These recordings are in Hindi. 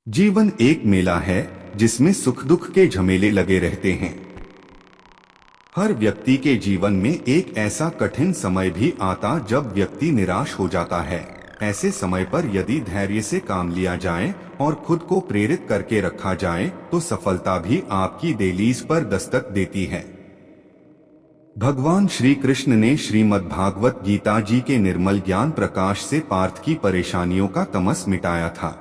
जीवन एक मेला है जिसमें सुख दुख के झमेले लगे रहते हैं। हर व्यक्ति के जीवन में एक ऐसा कठिन समय भी आता जब व्यक्ति निराश हो जाता है। ऐसे समय पर यदि धैर्य से काम लिया जाए और खुद को प्रेरित करके रखा जाए तो सफलता भी आपकी दहलीज पर दस्तक देती है। भगवान श्री कृष्ण ने श्रीमद् भागवत गीता जी के निर्मल ज्ञान प्रकाश से पार्थ की परेशानियों का तमस मिटाया था।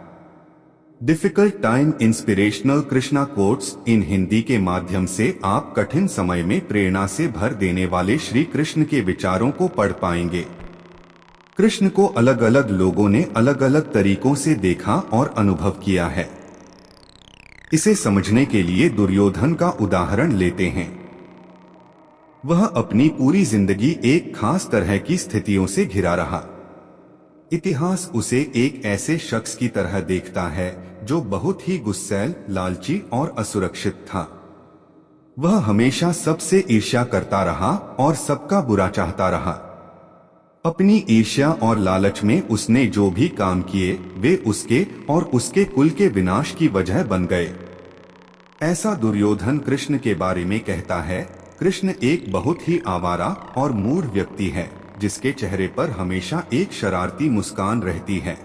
Difficult time inspirational Krishna quotes in Hindi के माध्यम से आप कठिन समय में प्रेरणा से भर देने वाले श्री कृष्ण के विचारों को पढ़ पाएंगे। कृष्ण को अलग अलग लोगों ने अलग अलग तरीकों से देखा और अनुभव किया है। इसे समझने के लिए दुर्योधन का उदाहरण लेते हैं। वह अपनी पूरी जिंदगी एक खास तरह की स्थितियों से घिरा रहा। इतिहास उसे एक ऐसे शख्स की तरह देखता है जो बहुत ही गुस्सैल, लालची और असुरक्षित था। वह हमेशा सबसे ईर्ष्या करता रहा और सबका बुरा चाहता रहा। अपनी ईर्ष्या और लालच में उसने जो भी काम किए वे उसके और उसके कुल के विनाश की वजह बन गए। ऐसा दुर्योधन कृष्ण के बारे में कहता है। कृष्ण एक बहुत ही आवारा और मूढ़ व्यक्ति है जिसके चेहरे पर हमेशा एक शरारती मुस्कान रहती है।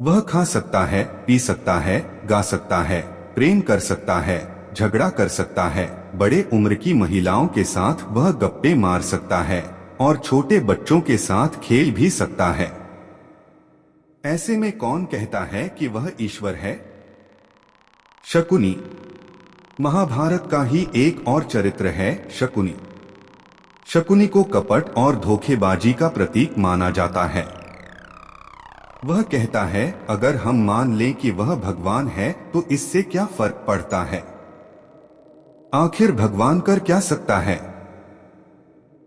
वह खा सकता है, पी सकता है, गा सकता है, प्रेम कर सकता है, झगड़ा कर सकता है, बड़े उम्र की महिलाओं के साथ वह गप्पे मार सकता है और छोटे बच्चों के साथ खेल भी सकता है। ऐसे में कौन कहता है कि वह ईश्वर है? शकुनी महाभारत का ही एक और चरित्र है शकुनी। शकुनी को कपट और धोखेबाजी का प्रतीक माना जाता है। वह कहता है अगर हम मान लें कि वह भगवान है तो इससे क्या फर्क पड़ता है? आखिर भगवान कर क्या सकता है?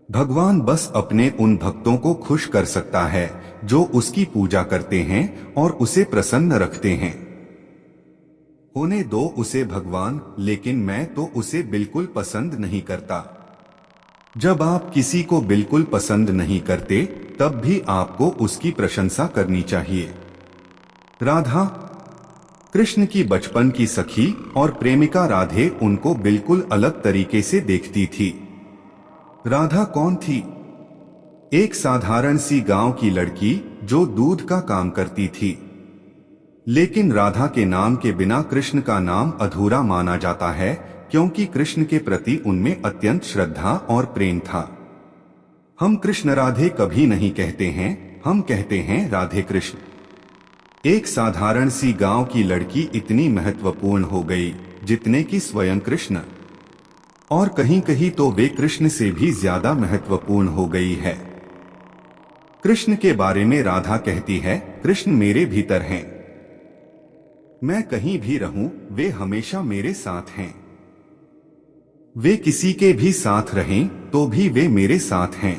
भगवान बस अपने उन भक्तों को खुश कर सकता है जो उसकी पूजा करते हैं और उसे प्रसन्न रखते हैं। होने दो उसे भगवान, लेकिन मैं तो उसे बिल्कुल पसंद नहीं करता। जब आप किसी को बिल्कुल पसंद नहीं करते तब भी आपको उसकी प्रशंसा करनी चाहिए। राधा कृष्ण की बचपन की सखी और प्रेमिका राधे उनको बिल्कुल अलग तरीके से देखती थी। राधा कौन थी? एक साधारण सी गांव की लड़की जो दूध का काम करती थी। लेकिन राधा के नाम के बिना कृष्ण का नाम अधूरा माना जाता है क्योंकि कृष्ण के प्रति उनमें अत्यंत श्रद्धा और प्रेम था। हम कृष्ण राधे कभी नहीं कहते हैं, हम कहते हैं राधे कृष्ण। एक साधारण सी गांव की लड़की इतनी महत्वपूर्ण हो गई जितने कि स्वयं कृष्ण, और कहीं कहीं तो वे कृष्ण से भी ज्यादा महत्वपूर्ण हो गई है। कृष्ण के बारे में राधा कहती है, कृष्ण मेरे भीतर हैं। मैं कहीं भी रहूं वे हमेशा मेरे साथ हैं। वे किसी के भी साथ रहें तो भी वे मेरे साथ हैं।